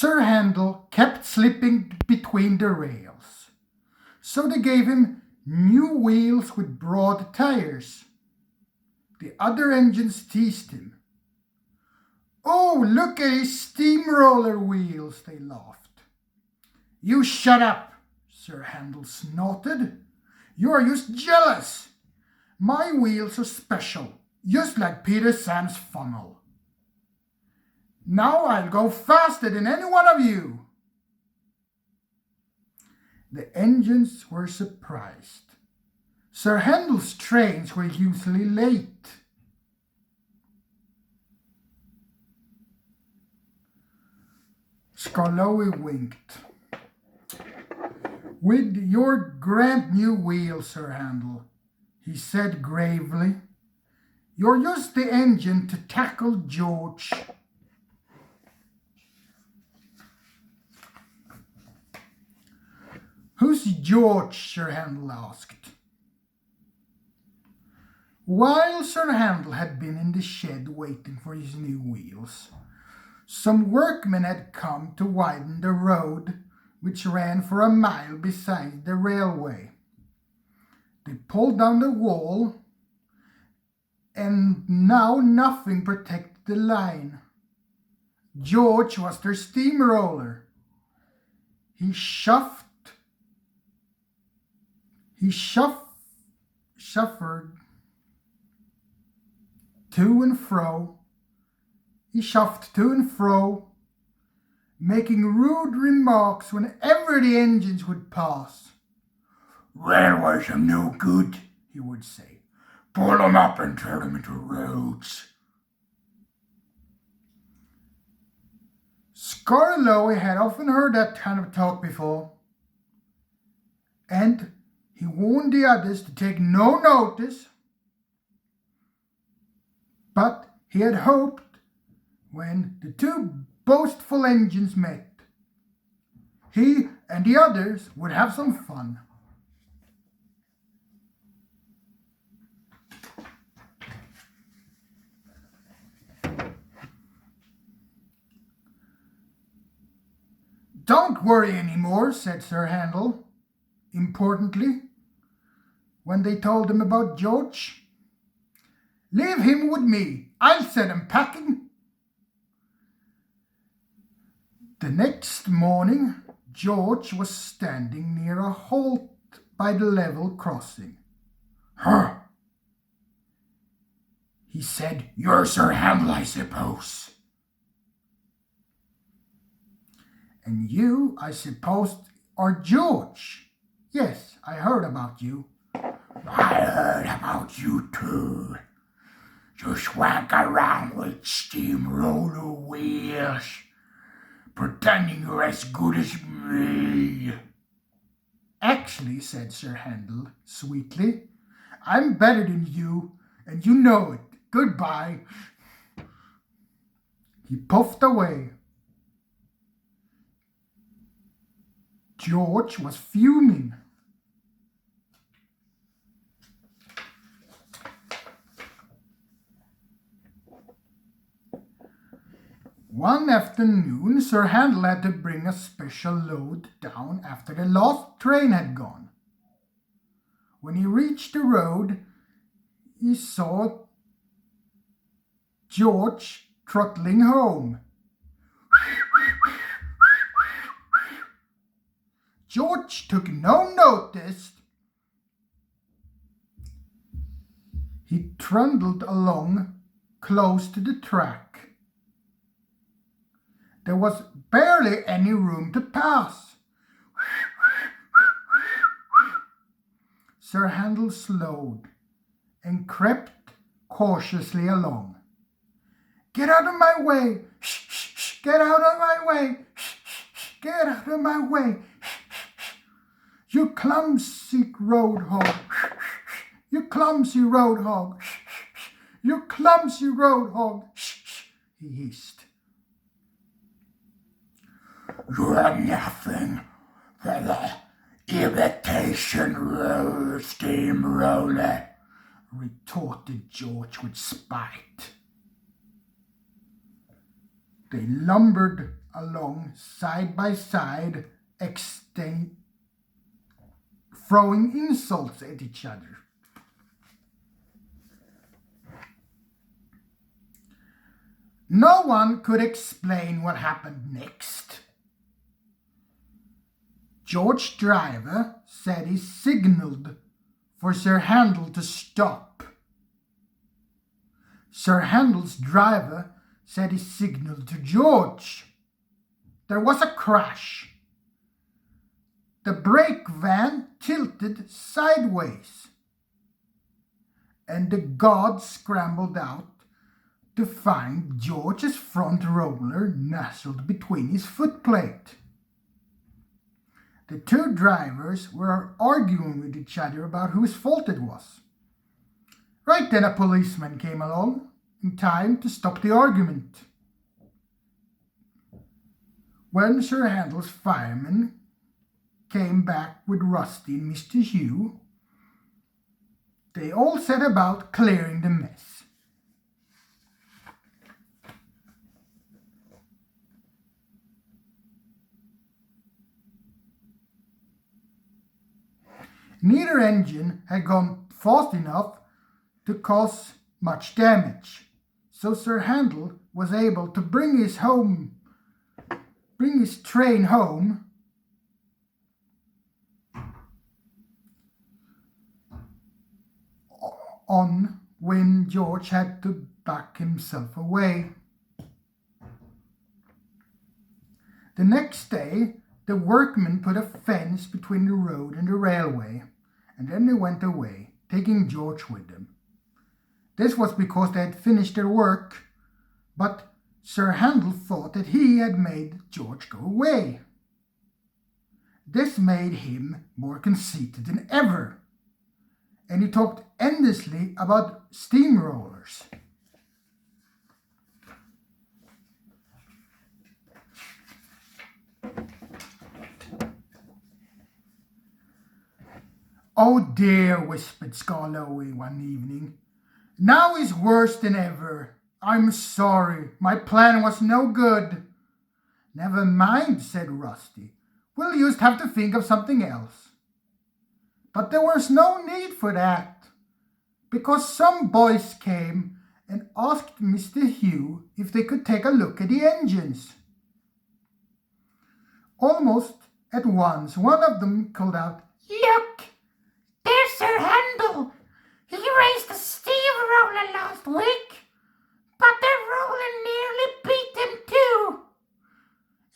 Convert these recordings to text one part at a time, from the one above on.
Sir Handel kept slipping between the rails, so they gave him new wheels with broad tires. The other engines teased him. "Oh, look at his steamroller wheels," they laughed. "You shut up," Sir Handel snorted. "You are just jealous. My wheels are special, just like Peter Sam's funnel. Now I'll go faster than any one of you." The engines were surprised. Sir Handel's trains were usually late. Skarloey winked. "With your grand new wheel, Sir Handel," he said gravely, "you're just the engine to tackle George." "Who's George?" Sir Handel asked. While Sir Handel had been in the shed waiting for his new wheels, some workmen had come to widen the road which ran for a mile beside the railway. They pulled down the wall, and now nothing protected the line. George was their steamroller. He shuffled to and fro. He shuffled to and fro, making rude remarks whenever the engines would pass. "Railways are no good," he would say. "Pull them up and turn them into roads." Skarloey had often heard that kind of talk before, and he warned the others to take no notice. But he had hoped when the two boastful engines met, he and the others would have some fun. "Don't worry anymore," said Sir Handel, importantly, when they told him about George. "Leave him with me. I'll set him packing." The next morning, George was standing near a halt by the level crossing. "Huh," he said. "You're Sir Handel, I suppose." "And you, I suppose, are George." "Yes, I heard about you." "I heard about you too. You swank around with steamroller wheels, pretending you're as good as me." "Actually," said Sir Handel sweetly, "I'm better than you, and you know it. Goodbye." He puffed away. George was fuming. One afternoon, Sir Handel had to bring a special load down after the last train had gone. When he reached the road, he saw George trotting home. George took no notice. He trundled along close to the track. There was barely any room to pass. Sir Handel slowed and crept cautiously along. "Get out of my way! Shh, shh, shh. Get out of my way! Shh, shh, shh. Get out of my way! You clumsy road hog! You clumsy road hog! You clumsy road hog!" he hissed. "You're nothing but the imitation steamroller," retorted George with spite. They lumbered along side by side, throwing insults at each other. No one could explain what happened next. George Driver said he signalled for Sir Handel to stop. Sir Handel's driver said he signalled to George. There was a crash. The brake van tilted sideways, and the guard scrambled out to find George's front roller nestled between his footplate. The two drivers were arguing with each other about whose fault it was. Right then a policeman came along in time to stop the argument. When Sir Handel's firemen came back with Rusty and Mr. Hugh, they all set about clearing the mess. Neither engine had gone fast enough to cause much damage, so Sir Handel was able to bring his train home on when George had to back himself away. The next day, the workmen put a fence between the road and the railway, and then they went away, taking George with them. This was because they had finished their work, but Sir Handel thought that he had made George go away. This made him more conceited than ever, and he talked endlessly about steamrollers. "Oh dear," whispered Skarloey one evening. "Now he's worse than ever. I'm sorry, my plan was no good." "Never mind," said Rusty. "We'll just have to think of something else." But there was no need for that, because some boys came and asked Mr. Hugh if they could take a look at the engines. Almost at once, one of them called out, "Look! There's Sir Handel! He raced a steamroller last week, but the roller nearly beat him too.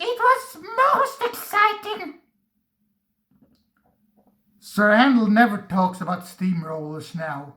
It was most exciting." Sir Handel never talks about steamrollers now.